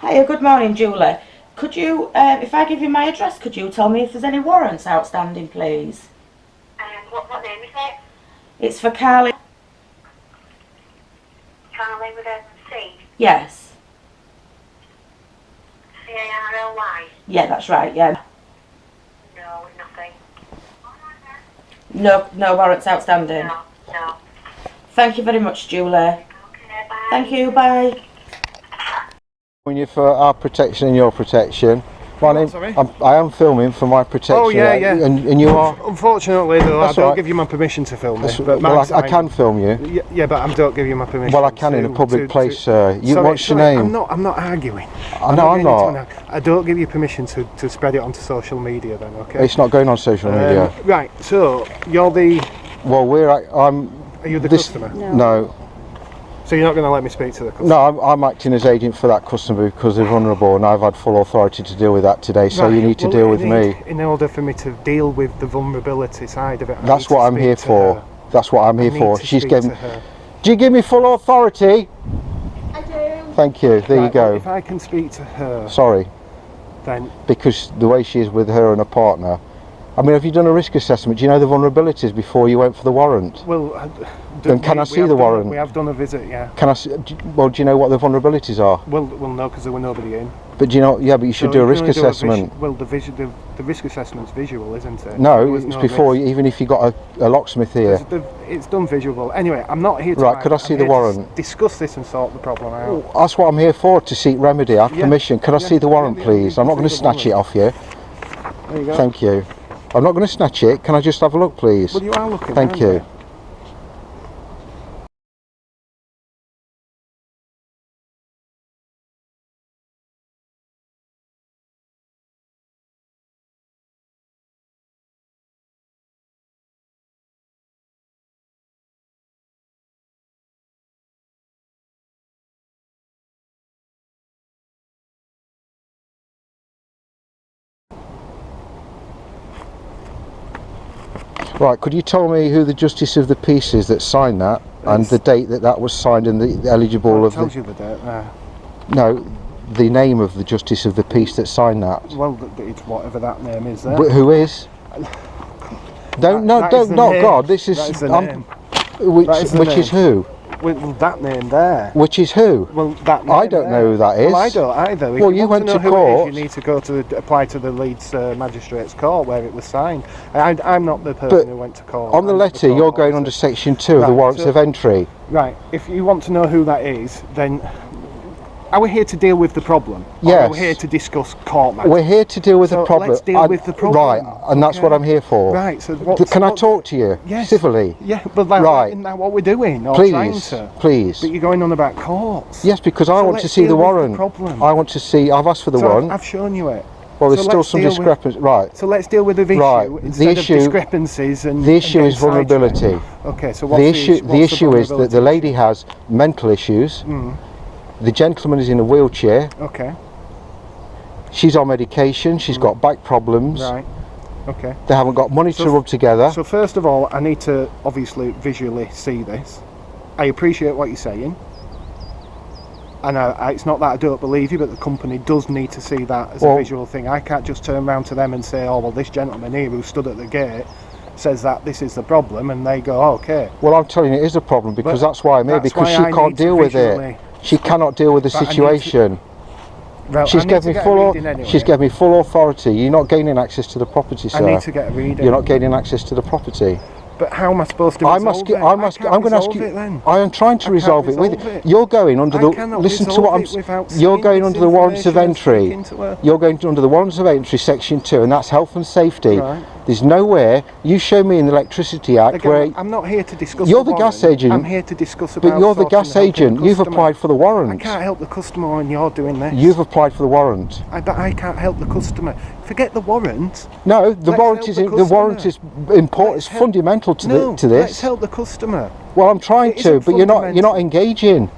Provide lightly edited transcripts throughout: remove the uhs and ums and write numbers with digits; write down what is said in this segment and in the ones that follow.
Hiya, good morning, Julie. Could you, if I give you my address, could you tell me if there's any warrants outstanding, please? What name is it? It's for Carly. Carly with a C? Yes. C-A-R-L-Y? Yeah, that's right, yeah. No, nothing. No warrants outstanding? No. Thank you very much, Julie. Okay, bye. Thank you, bye. You for our protection and your protection. Sorry? I am filming for my protection. Oh yeah. And you are? Unfortunately though, That's I don't right. give you my permission to film me. I can film you. Yeah, but I don't give you my permission. Well, I can in a public place, sir. What's your name? I'm not arguing. I'm not. I don't give you permission to spread it onto social media then, okay? It's not going on social media. Right, so you're the... Well, Are you the customer? No. So you're not going to let me speak to the customer? No, I'm acting as agent for that customer because they're vulnerable and I've had full authority to deal with that today, so you need to deal with me. In order for me to deal with the vulnerability side of it, That's what I'm here for. That's what I'm here for. She's getting... Do you give me full authority? I do. Thank you. There you go. If I can speak to her... Sorry. Then... Because the way she is with her and a partner. I mean, have you done a risk assessment? Do you know the vulnerabilities before you went for the warrant? Well... Then can I see the warrant? We have done a visit, yeah. Can I see, well, do you know what the vulnerabilities are? Well, no, because there were nobody in. But do you know, yeah, but you should do a risk assessment. Well, the risk assessment's visual, isn't it? No, it's before, even if you got a locksmith here. It's done visual. Anyway, I'm not here to... Right, could I see the warrant? Discuss this and sort the problem out. That's what I'm here for, to seek remedy. I have permission. Can I see the warrant, please? I'm not going to snatch it off you. There you go. Thank you. I'm not going to snatch it. Can I just have a look, please? Well, you are looking. Thank you. Right, could you tell me who the Justice of the Peace is that signed that, and the date that was signed and the eligible of the... Tells you the date there. No, the name of the Justice of the Peace that signed that. Well, it's whatever that name is there. Who is? Not God, this is... Which is who? Well, that name there. Which is who? Well, that name I don't know who that is. Well, I don't either. Well, you went to court. You need to go to apply to the Leeds Magistrates Court where it was signed. I'm not the person who went to court. On the letter, you're going under Section 2 of the Warrants of Entry. Right. If you want to know who that is, then are we here to deal with the problem? Yes. Or are we here to discuss court matters? We're here to deal with the problem. Let's deal with the problem. Right, and that's what I'm here for. Right. So can I talk to you? Yes. Civilly? Yeah, but isn't that what we're doing? Or Please, please. But you're going on about courts. Yes, because I want to see the warrant. I want to see. I've asked for the warrant. I've shown you it. Well, there's still some discrepancies. Right. So let's deal with the issue. Right. Instead of discrepancies and... The issue is vulnerability. Okay, so the issue is that the lady has mental issues. The gentleman is in a wheelchair. Okay. She's on medication. She's got back problems. Right. Okay. They haven't got money to rub together. So first of all, I need to obviously visually see this. I appreciate what you're saying. And it's not that I don't believe you, but the company does need to see that as a visual thing. I can't just turn around to them and say, oh, well, this gentleman here who stood at the gate says that this is the problem, and they go, oh, okay. Well, I'm telling you it is a problem, because that's why I'm here, because she can't deal with it. She cannot deal with the situation. She's given me full authority. You're not gaining access to the property, sir. I need to get a reading. You're not gaining access to the property. But how am I supposed to resolve it? I'm going to ask you. I am trying to resolve it with you. You're going under the... Listen to what I'm... You're going under the warrants of entry. You're going under the warrants of entry, Section 2, and that's health and safety. Right. There's nowhere... You show me in the Electricity Act where... I'm not here to discuss... You're the gas agent. I'm here to discuss about... But you're the gas agent. You've applied for the warrant. I can't help the customer when you're doing this. You've applied for the warrant. But I can't help the customer. Forget the warrant. No, the warrant is important. It's fundamental to this. Let's help the customer. Well, I'm trying to, but you're not engaging.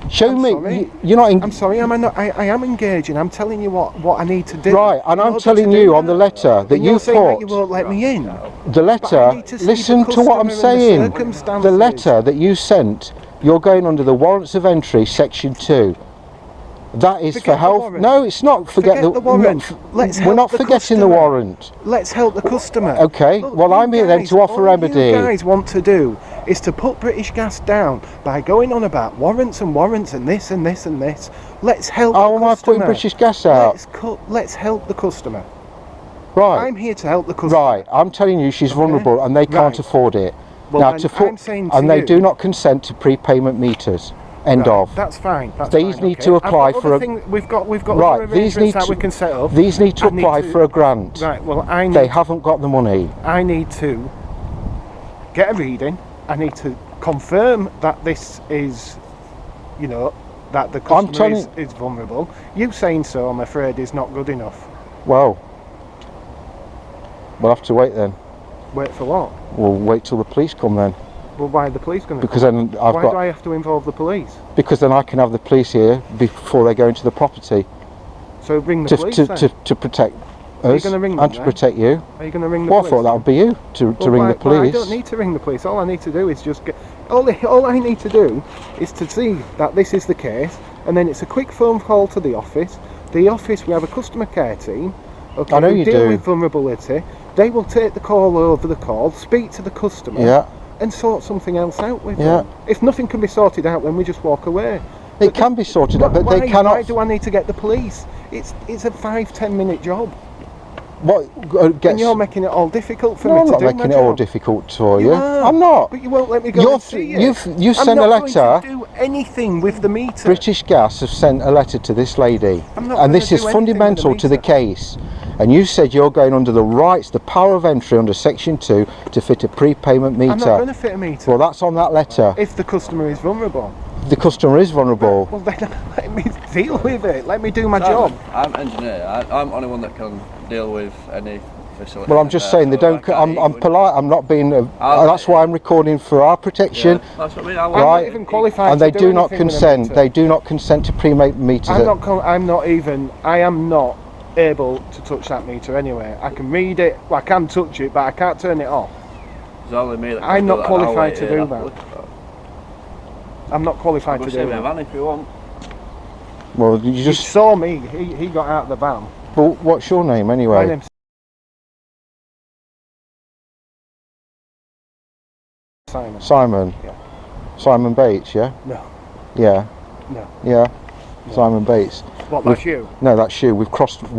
Show me. You're not. I'm sorry. I am engaging. I'm telling you what I need to do. Right, and I'm telling you on the letter that you put. You won't let me in. The letter. Listen to what I'm saying. The letter that you sent. You're going under the warrants of entry, Section 2. That is Forget for the health. warrant. No, it's not. Forget the warrant. Let's we're help not the forgetting the customer. warrant. Let's help the customer. Okay, Look, well, you I'm here then guys, to offer all remedy. you guys want to do is to put British Gas down by going on about warrants and warrants and this and this and this. Let's help Oh, the am I customer. putting British Gas out? Let's help the customer. Right. I'm here to help the customer. Right, I'm telling you, she's Okay. vulnerable and they can't Right. afford it. Well, now, then I'm saying to and they you- do not consent to prepayment meters. End Right, of. That's fine. That's These fine, need okay. to apply I've got for other a- thing, we've got Right, other these arrangements need that to- we can set up. These need to I need apply to- for a grant. Right. Well, I need. They haven't got the money. I need to get a reading. I need to confirm that this is, you know, that the customer is vulnerable. You saying so, I'm afraid, is not good enough. Well, we'll have to wait then. Wait for what? We'll wait till the police come then. Well, why are the police going to Because come? then I've Why got. do I have to involve the police? Because then I can have the police here before they go into the property So bring the to police to, then. to protect you us gonna ring them and to then? protect you. Are you going to ring the Well, I police? thought that would be you to ring the Well, I police. don't need to ring the police. All I need to do is just get. All I need to do is to see that this is the case, and then it's a quick phone call to the office. The office, we have a customer care team. Okay, I know who you deal do. with vulnerability. They will take the call over the call, speak to the customer, Yeah, and sort something else out with Yeah. them. If nothing can be sorted out, then we just walk away. it can be sorted out, but why, they cannot. Why do I need to get the police? It's a 5-10 minute job, What and gets? you're making it all difficult for No, me I'm to not do making my it all job. difficult for you. You are. I'm not. But you won't let me go You're and see it. you've I'm sent a not letter. going to do anything with the meter. British Gas have sent a letter to this lady, I'm not and gonna this is do anything with the fundamental to the meter. case. And you said you're going under the rights, the power of entry under Section 2 to fit a prepayment meter. I'm not going to fit a meter Well, that's on that letter. if the customer is vulnerable. The customer is vulnerable. Well, then let me deal with it. Let me do my Simon, job. I'm engineer. I'm the only one that can deal with any facility. Well, I'm just saying they don't. I'm polite. I'm not being. That's why I'm recording for our protection. Yeah, that's what I mean. I'm Right. not even qualified And to they do not anything with a consent. meter. They do not consent to pre-made meters. I am not able to touch that meter anyway. I can read it, I can touch it, but I can't turn it off. It's only me that can I'm do not that. qualified I'll wait to here do after. I'm not qualified I'll to see do my that. van if you want. Well, you You just. saw me. He got out of the van. Well, what's your name My anyway? name's Simon. Simon. Yeah. Simon Bates. Yeah. No. Yeah. No. Yeah. Simon Bates. What? That's you? No, that's you. We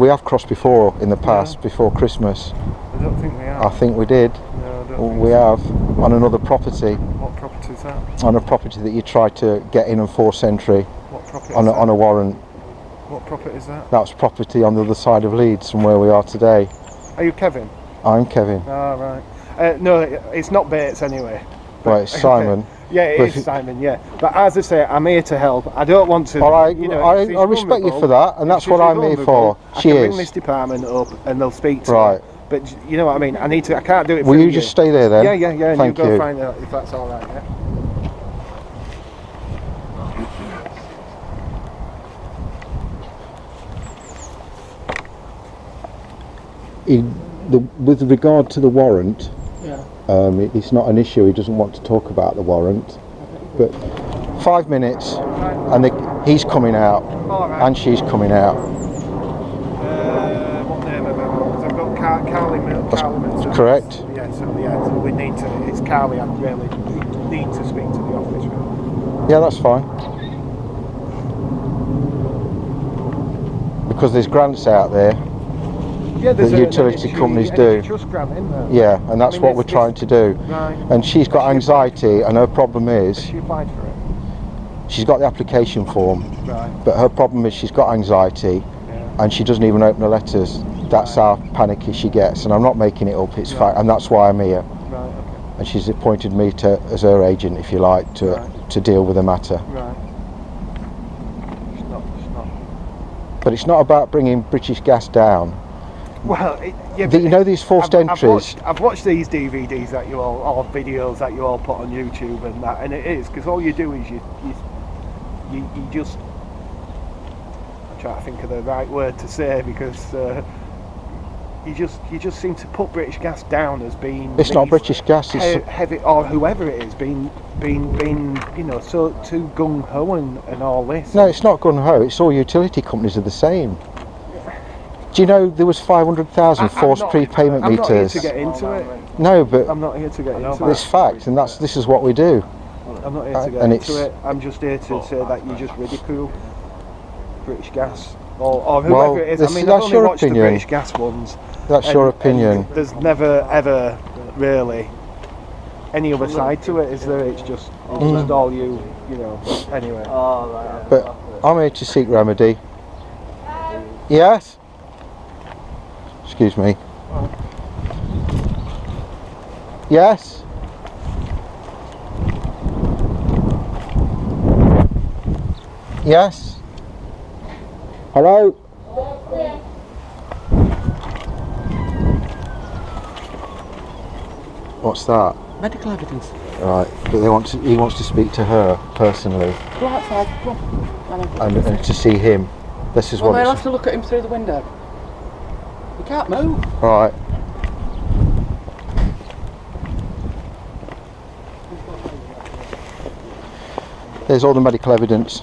have crossed before in the past, before Christmas. I don't think we I are. think we did. No, I don't think We so. have on another property, What property is that? on a property that you tried to get in and force entry What property on is on that? a warrant. What property is that? That's property on the other side of Leeds from where we are today. Are you Kevin? I'm Kevin. Ah, right. No, it's not Bates anyway. Right, it's Simon. Yeah, it But is if- Simon, yeah. But as I say, I'm here to help. I don't want to. All right, you know, I if she's respect you vulnerable- for that, and that's if what she's I'm here vulnerable, for. I She can ring is. this department up and they'll speak to Right. her. But you know what I mean? I can't do it Will through you just stay there then? Yeah, and Thank you go you. find out if that's all right, yeah? With regard to the warrant, Yeah. it's not an issue. He doesn't want to talk about the warrant. But 5 minutes, and he's coming out, All right. and she's coming out. What name have I got? 'Cause I've got Carly Mills. correct. Yeah, so we need to. It's Carly. I really need to speak to the office. Really. Yeah, that's fine. Because there's grants out there. Yeah, there's The a- utility energy- companies energy do. Trust grant, isn't there? Yeah, and that's I mean, what it's- we're trying to do. Right. And she's got anxiety, and her problem Has is she applied for it? she's got the application form, Right. but her problem is she's got anxiety, Yeah. and she doesn't even open the letters. That's how panicky she gets, and I'm not making it up. It's Right. fact, and that's why I'm here. Right. Okay. And she's appointed me as her agent, if you like, Right. to deal with the matter. Right. It's not. But it's not about bringing British Gas down. Well, yeah. You know these forced entries. I've watched these DVDs that you all, or videos that you all put on YouTube and that, and it is because all you do is you just. I'm trying to think of the right word to say because you just seem to put British Gas down as being. It's not British Gas. It's heavy, or whoever it is, being so too gung ho and all this. no, it's not gun ho. It's all utility companies are the same. Do you know there was 500,000 forced prepayment I'm meters? not here to get into it. No, but I'm not here to get into it's it. fact, and this is what we do. I'm not here to get and into it. I'm just here to say that you just ridicule British Gas or whoever Well, it is. this- I mean, that's I've only your watched opinion. the British Gas ones. That's your opinion. There's never ever really any other side to it, is there? It's just all you know. Anyway. But I'm here to seek remedy. Yes? Excuse me. Yes? Yes? Hello? What's that? Medical evidence. Right, but he wants to speak to her personally Go outside. Go on. and to see him. This is Well, what they'll it's... have to look at him through the window. You can't move. Right. There's all the medical evidence.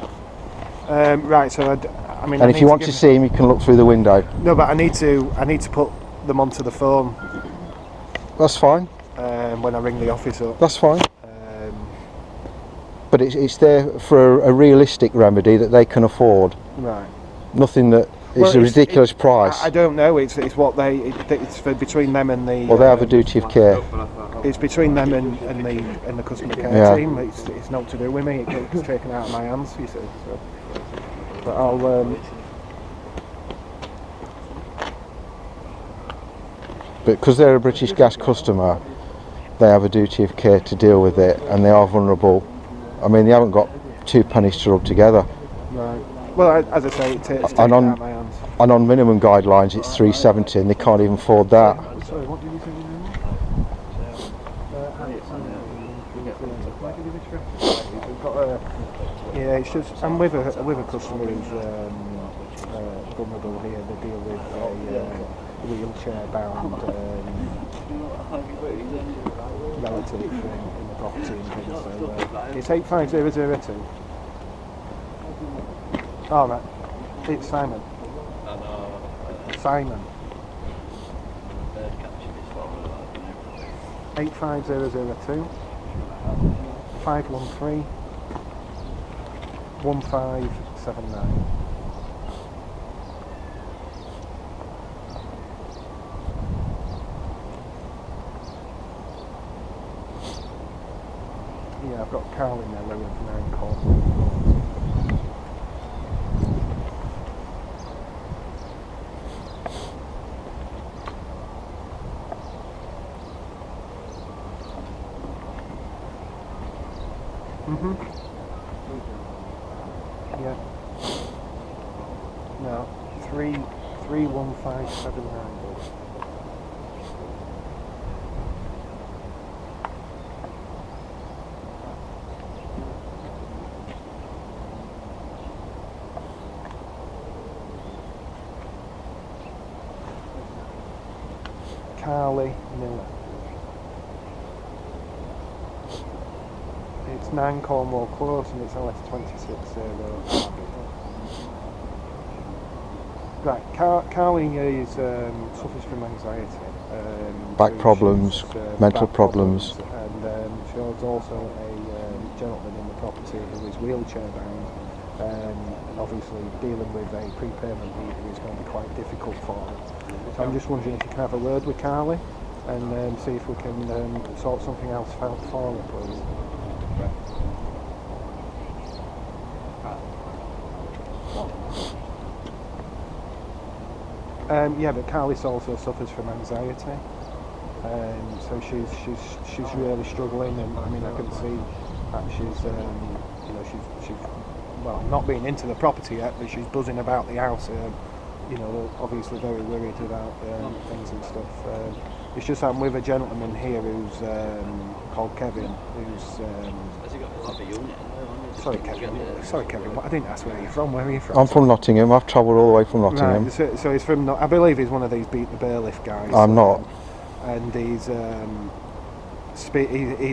Right. So I mean. And if you want to see him, you can look through the window. No, but I need to put them onto the phone That's fine. when I ring the office up. That's fine. But it's there for a realistic remedy that they can afford. Right. Nothing that is Well, a ridiculous price. I don't know. It's what it's for between them and the. Well, they have a duty of care. It's between them and the customer care Yeah. team. It's not to do with me. It's taken out of my hands. You see. So. But I'll. But because they're a British Gas customer, they have a duty of care to deal with it, and they are vulnerable. I mean, they haven't got two pennies to rub together. Right. Well, as I say, it's taken And out of my hands. And on minimum guidelines, it's 370, and they can't even afford that. Sorry, what did you say your name was? Yeah, it's just I'm with a customer who's vulnerable here. They deal with a wheelchair-bound relative in the property and things. So it's 85002. Oh, right. It's Simon. Simon. 85002 513 1579. Yeah, I've got Carl in there with 9 calls. Yeah. No, 31579. Carly Miller. It's 9 Cornwall Close and it's LS 26. Right, Carly is suffers from anxiety. Back so problems, she's, mental back problems. And she's also a gentleman in the property who is wheelchair bound. And obviously dealing with a prepayment meter is going to be quite difficult for her. So I'm just wondering if you can have a word with Carly and see if we can sort something else out for her, please. Yeah, but Carly also suffers from anxiety, so she's really struggling, and I mean I can see that she's she's well, not been into the property yet, but she's buzzing about the house. Obviously very worried about things and stuff. It's just I'm with a gentleman here who's called Kevin, who's Sorry, Kevin. Sorry, Kevin. I didn't ask where you're from. Where are you from? I'm from Nottingham. I've travelled all the way from Nottingham. Right, so he's from. I believe he's one of these beat the bailiff guys. I'm not. And he's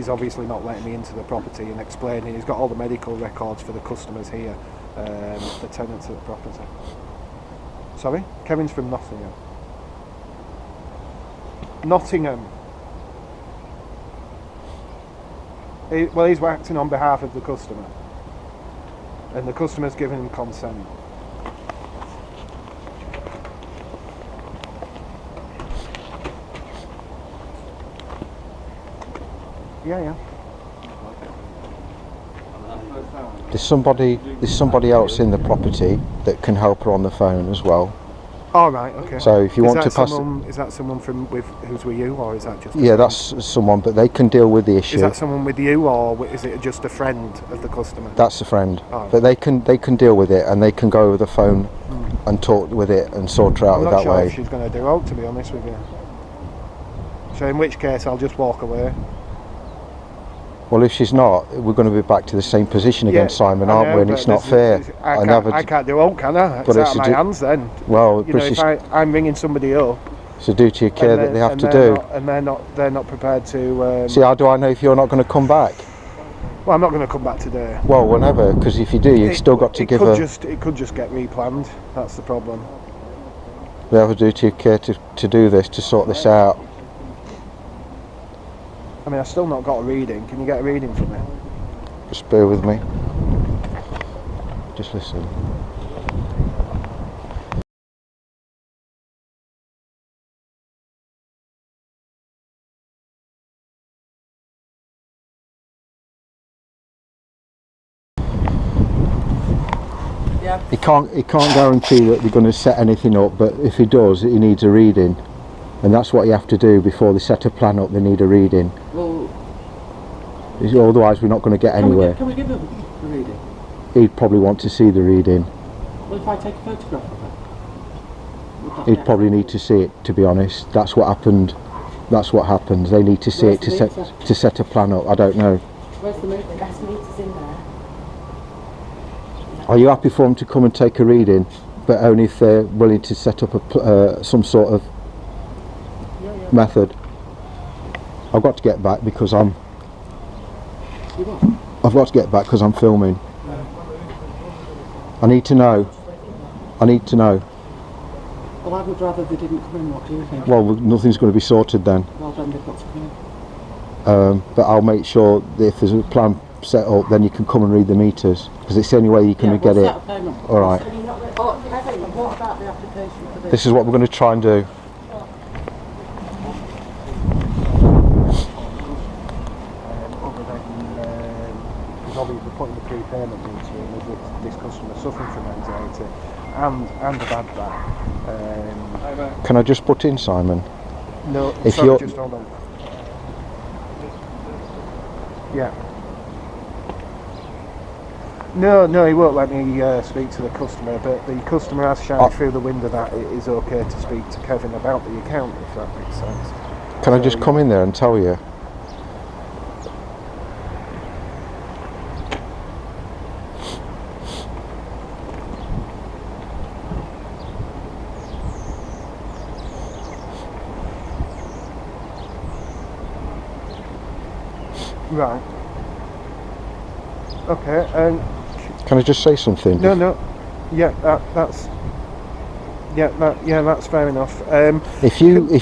obviously not letting me into the property and explaining. He's got all the medical records for the customers here, the tenants of the property. Sorry, Kevin's from Nottingham. Nottingham. Well, he's acting on behalf of the customer, and the customer's given him consent. Yeah. There's somebody else in the property that can help her on the phone as well. All right, okay. So if you want to pass, is that someone who's with you, or is that just? Yeah, that's someone, but they can deal with the issue. Is that someone with you, or is it just a friend of the customer? That's a friend, oh. But they can deal with it, and they can go over the phone and talk with it and sort her out that way. I'm not sure if she's going to do out, to be honest with you. So in which case, I'll just walk away. Well, if she's not, we're going to be back to the same position again, Simon, aren't we? And it's not fair. I can't do out, can I? It's out of my hands then. Well, you know, if I'm ringing somebody up, it's a duty of care that they have to do. They're not prepared to. See, how do I know if you're not going to come back? Well, I'm not going to come back today. Well, whenever, because if you do, you've still got to give her. It could just get replanned. That's the problem. We have a duty of care to do this, to sort this out. I mean, I've still not got a reading. Can you get a reading for me? Just bear with me. Just listen. Yeah. He can't guarantee that they're going to set anything up, but if he does, he needs a reading. And that's what you have to do before they set a plan up. They need a reading. Well, otherwise, we're not going to get anywhere. Can we give him a reading? He'd probably want to see the reading. Well, if I take a photograph of it, He'd probably need to see it. To be honest, that's what happened. That's what happens. They need to see it to set a plan up. I don't know. Where's the meter? The gas meter's in there. Are you happy for them to come and take a reading, but only if they're willing to set up some sort of method? I've got to get back because I'm filming. I need to know. Well, I would rather they didn't come in. What do you think? Well, nothing's going to be sorted then. Well, then they've got to come in. But I'll make sure that if there's a plan set up, then you can come and read the meters, because it's the only way you can get it. All right. Oh, Kevin, what about the application for this? This is what we're going to try and do. Because obviously putting the prepayment into him with this customer suffering from anxiety and a bad back. Can I just put in, Simon? No, if sorry, you're just hold on. Yeah. No, he won't let me speak to the customer, but the customer has shouted through the window that it is okay to speak to Kevin about the account, if that makes sense. Can I just come in there and tell you? Right. Okay, can I just say something? No. Yeah, that's fair enough. If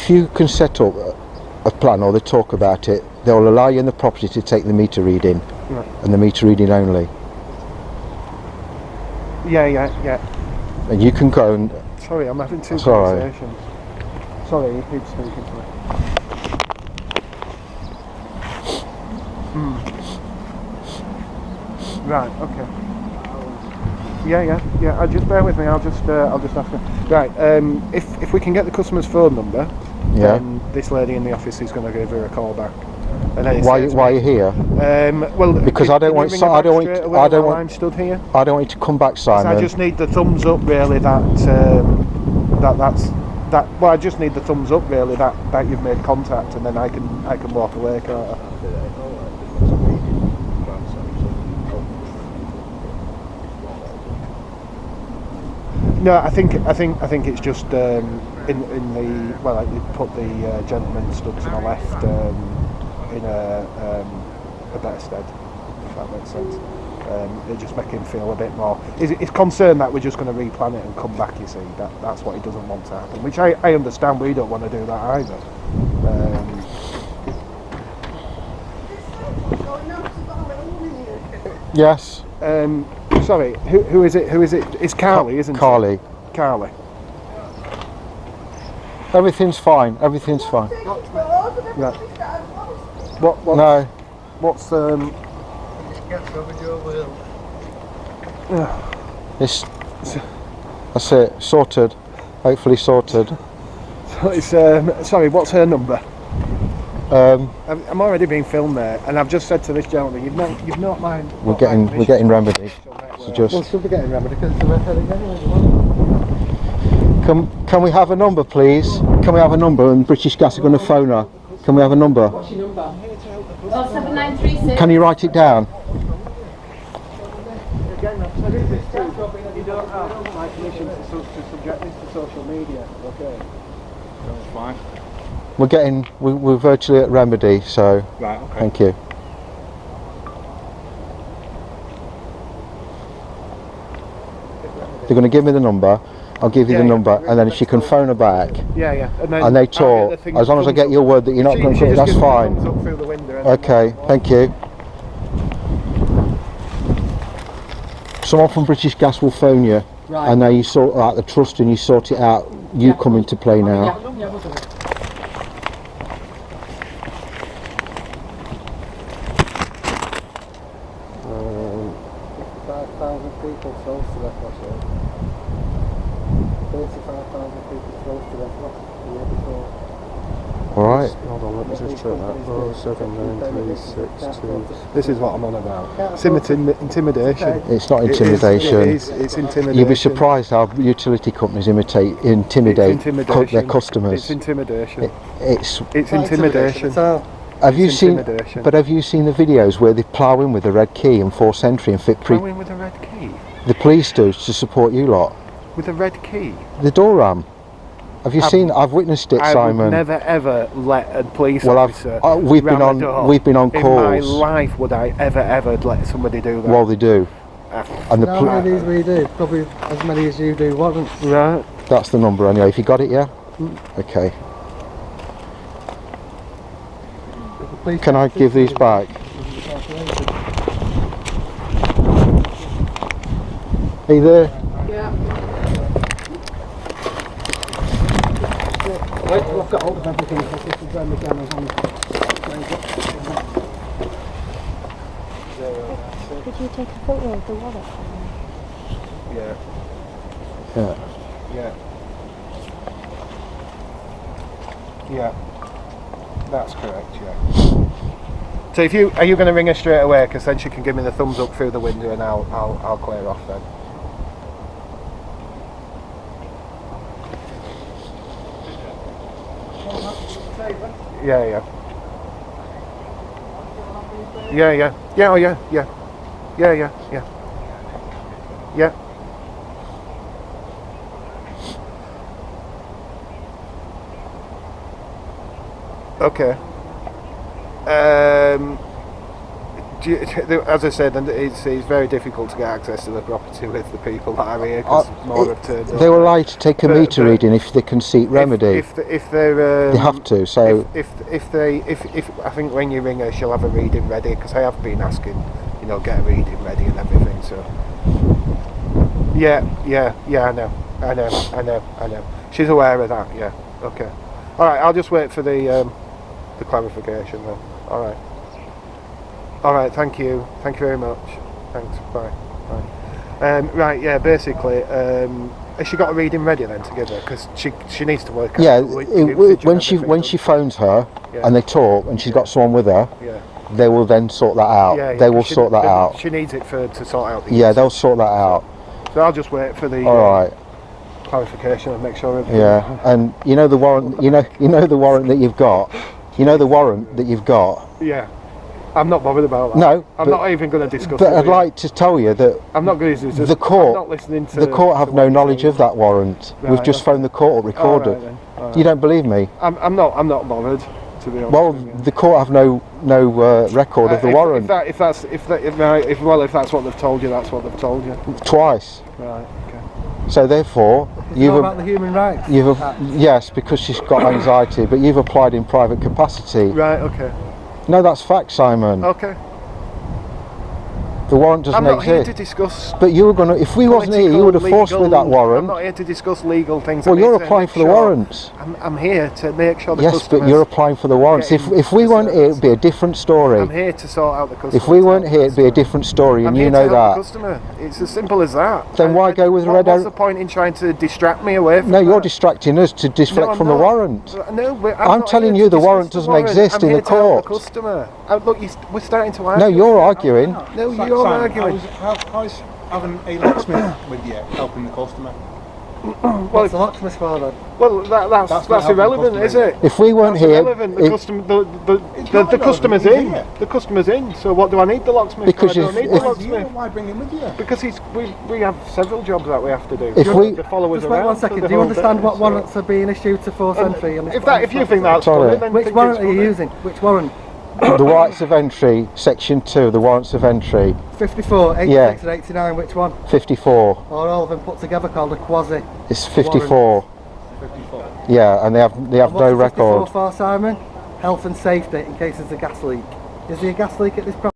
you can set up a plan, or they talk about it, they'll allow you in the property to take the meter reading, right. And the meter reading only. Yeah. And you can go and. Sorry, I'm having two Sorry. conversations. Sorry, you keep speaking to me. Right. Okay. Yeah. Just bear with me. I'll just ask her. Right. If we can get the customer's phone number, then this lady in the office is going to give her a call back. And why are you here? Well, because I don't want I'm stood here. I don't want you to come back, Simon. I just need the thumbs up, really. Well, I just need the thumbs up, really. That you've made contact, and then I can walk away, can't I? No, I think it's just in the well, you put the gentleman stood to my left in a better stead, if that makes sense. It just make him feel a bit more. He's concerned that we're just going to replan it and come back. You see, that's what he doesn't want to happen. Which I understand. We don't want to do that either. Yes. Sorry, who is it? Who is it? It's Carly, isn't Carly. it? Carly. Everything's fine. Everything's fine. Right. What? No. What's It's. That's it. Sorted. Hopefully sorted. It's sorry. What's her number? I'm already being filmed there, and I've just said to this gentleman, you've not mind. We're getting remedy. So just. Well, still be getting remedy because it's a red herring anyway. Can we have a number, please? Can we have a number? And British Gas are going to phone her. Can we have a number? What's your number? 07936. Can you write it down? Again, you don't have my permission to subject this to social media. Okay. That's fine. We're virtually at remedy, so Right. Okay. thank you. They're going to give me the number. I'll give you the number, and then she can phone her back, Yeah. and they talk. As long as I get your word that you're not going to, that's fine. Okay, thank you. Someone from British Gas will phone you, Right. and now you sort out the trust and you sort it out. You come into play now. Yeah, we'll do it. 35,000 people close to that last year. 35,000 people close to that the year before. Alright. Hold on, let me just check that. 07936. This is what I'm on about. It's intimidation. It's not intimidation. It's intimidation. You'll be surprised how utility companies intimidate their customers. It's intimidation. It's It's intimidation. have you seen? intimidation. But have you seen the videos where they plough in with a red key and force entry and fit Go in with a red key. the police do to support you lot? With a red key. The door ram. Have you seen? I've witnessed it, I Simon. would never ever let a police Well, officer. we've been ram a door. on In my calls. life, would I ever let somebody do that? Well, they do, and the How many of these we do? Probably as many as you do warrants. Right. that's the number anyway. If you got it, yeah. Okay. Can I give these back? Are you there? Yeah. Wait till I've got hold of everything. Because this is when the camera's on. Could you take a photo of the wallet? Yeah. Yeah. Yeah. Yeah. That's correct. Yeah. So are you going to ring her straight away? Because then she can give me the thumbs up through the window, and I'll clear off then. Yeah. Yeah. Oh yeah. Yeah. Okay. As I said, and it's very difficult to get access to the property with the people that are here because more have turned up. They were allowed to take a meter reading if they can seek remedy. If they're They have to. So if I think when you ring her, she'll have a reading ready because I have been asking, get a reading ready and everything. So yeah, I know. She's aware of that. Yeah. Okay. All right. I'll just wait for the clarification then. All right. Thank you very much. Thanks. Bye. Right. Yeah. Basically, has she got a reading ready then to give her? Because she needs to work. yeah, when when she phones her and they talk and she's got someone with her, Yeah. they will then sort that out. They will sort that out. She needs it to sort out. Yeah, they'll sort that out. So I'll just wait for the All right. clarification and make sure. Everything. Yeah, and the warrant. You know the warrant that you've got. You know the warrant that you've got. Yeah. I'm not bothered about that. No, I'm not even going to discuss it. But I'd with you. like to tell you that I'm not going to. the court. I'm not listening to. The court have to no what knowledge you're of that warrant. Right, We've just okay. phoned the court up, recorded. All right then. All right. You don't believe me? I'm not bothered. To be honest. Well, with you. the court have no record of the warrant. If that's what they've told you, that's what they've told you. Twice. Right. Okay. So therefore, You've about the human rights. Yes, because she's got anxiety, but you've applied in private capacity. Right. Okay. No, that's fact, Simon. Okay. The warrant doesn't I'm not here exist. to discuss. But you were going to, if we wasn't here, you would have forced me that I'm warrant. not here to discuss legal things. Well, I'm you're here to applying make for the sure- warrants. I'm here to make sure the Yes, customers. but you're applying for the warrants. If we weren't here, it'd be a different story. I'm here to sort out the customer. If we weren't here, it'd be a different story, and I'm you here know to help that. the customer. It's as simple as that. Then why go with red? What's the point in trying to distract me away from No, you're that? distracting us to deflect I'm from the not. warrant. No, but I'm not telling here you to the warrant discuss doesn't exist I'm in here the to help court. the customer. Look, we're starting to argue. No, you're arguing. No, Simon, you're arguing. How's having a locksmith with you helping the customer? What's the locksmith for then? Well, that's not irrelevant, helping is it? If we weren't That's here, irrelevant. The customer, the customer's he's in. here. The customer's in. So what do I need the locksmith Because for? I don't if- need the if- locksmith. Why bring him with you? Because we have several jobs that we have to do. If we- to follow us Just wait around one for second. the Do you whole understand day, what so- warrants are being issued to force entry? on this If you think that's Sorry. funny, then Which think warrant it's are you funny. using? Which warrant? the rights of entry, section 2, the warrants of entry, 54, 86 Yeah. and 89, which one? 54. Or all of them put together called a quasi. It's 54. 54. Yeah, and they have And no what's the 54 record. for, Simon? Health and safety in case there's a gas leak. Is there a gas leak at this property?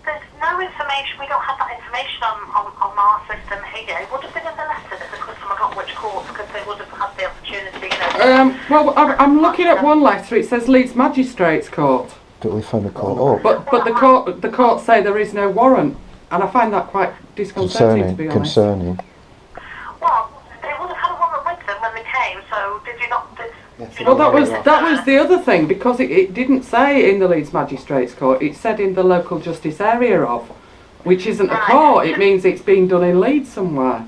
There's no information, we don't have that information on our system here. It would have been in the letter that the customer got which courts, because they would have had the opportunity, Well, I'm looking at one letter. It says Leeds Magistrates Court, But we phone the court up. but the court say there is no warrant, and I find that quite disconcerting, to be honest. Concerning. Well, they would have had a warrant with them when they came, so did you not... Well, that was the other thing, because it didn't say in the Leeds Magistrates Court. It said in the local justice area of, which isn't a court. It means it's been done in Leeds somewhere.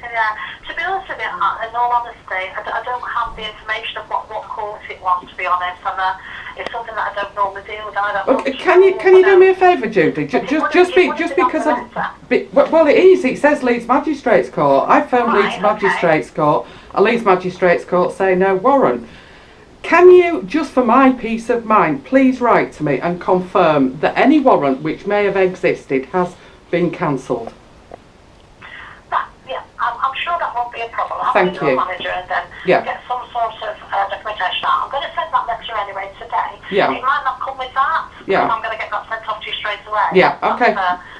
Yeah, to be honest with you, in all honesty, I don't have the information of what court it was, to be honest, and it's something that I don't normally deal with. I don't Okay, can you do me a favour, Judy? Just because well, it is. It says Leeds Magistrates Court. I phoned Leeds Magistrates Court. A Leeds Magistrates Court say no warrant. Can you, just for my peace of mind, please write to me and confirm that any warrant which may have existed has been cancelled? Yeah, I'm sure that won't be a problem. I'll Thank ring you. your manager and then Yeah. get some sort of documentation out. I'm going to send that letter anyway today. Yeah. It might not come with that. Yeah. But I'm going to get that sent off to you straight away. Yeah, okay.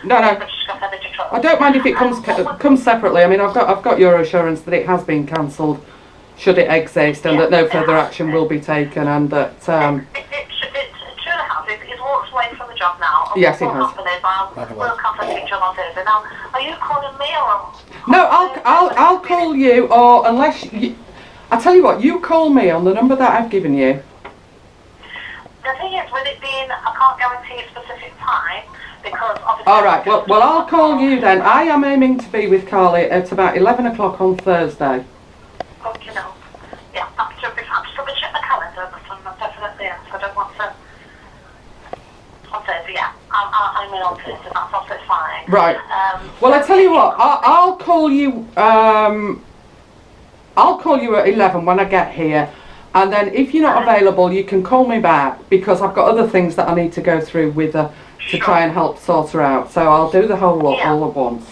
No. I don't mind if it comes separately. I mean, I've got your assurance that it has been cancelled, should it exist, and that no further action will be taken, and that. It truly has. He's walked away from the job now. And Yes, he what has. happened is we'll contact each other on Thursday. Now, are you calling me or? No, I'll call you, or unless you, I tell you what, you call me on the number that I've given you. The thing is, with it being, I can't guarantee a specific time because obviously. All right. Well, I'll call you then. I am aiming to be with Carly at about 11 o'clock on Thursday. Okay, no. Yeah, I'm just going to check the calendar, but I'm not definitely in, so I don't want to. On Thursday, yeah. I'm in on Thursday, that's absolutely fine. Right. Well, I tell you what, I'll call you. I'll call you at 11 when I get here, and then if you're not available, you can call me back because I've got other things that I need to go through with her to try and help sort her out. So I'll do the whole lot all at once.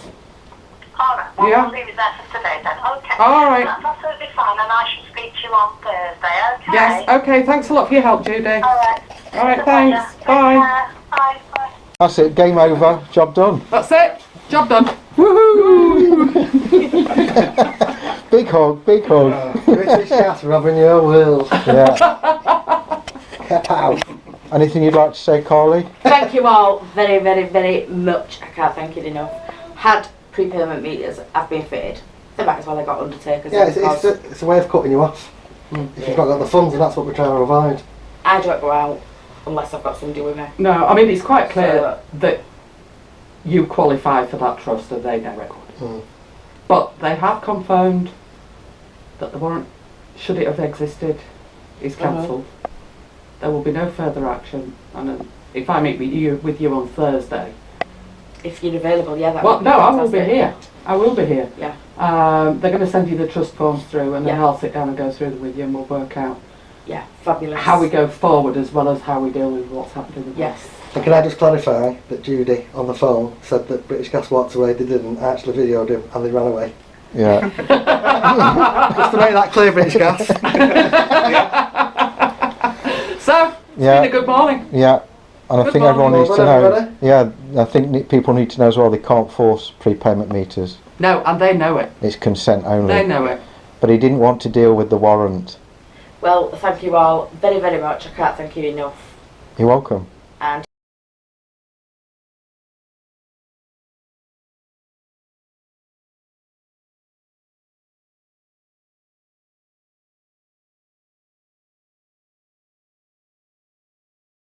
All right. Well, Yeah. I'll leave it there for today then. Okay. All right. That's absolutely fine, and I shall speak to you on Thursday. Okay. Yes. Okay. Thanks a lot for your help, Judy. All right. All right. It's a Thanks. pleasure. Take Bye. care. Bye. Bye. That's it, game over, job done. That's it. Job done. Woohoo! Big hug, big hug. British gas robbing your world. Yeah. Pow. Anything you'd like to say, Carly? Thank you all very, very, very much. I can't thank you enough. Had prepayment meters have been fitted, they might as well have got undertakers. Yeah, it's a way of cutting you off. If you've not got the funds, and that's what we're trying to avoid. I don't go out unless I've got somebody with me. No, I mean it's quite clear So- that you qualify for that trust and they know it. Mm. But they have confirmed that the warrant, should it have existed, is cancelled. There will be no further action, and if I meet with you on Thursday, If you're available, yeah, that well, would be no, I will be fantastic. here. I will be here. Yeah. They're going to send you the trust forms through, and then Yeah. I'll sit down and go through them with you, and we'll work out Yeah, fabulous. how we go forward as well as how we deal with what's happening. With Yes. And can I just clarify that Judy on the phone said that British Gas walked away, they didn't, I actually videoed him and they ran away. Yeah. Just to make that clear, British Gas. So, it's Yeah. been a good morning. Yeah. And I Good think everyone morning, needs to know. everybody. Yeah, I think people need to know as well. They can't force prepayment meters. No, and they know it. It's consent only. They know it. But he didn't want to deal with the warrant. Well, thank you all very, very much. I can't thank you enough. You're welcome.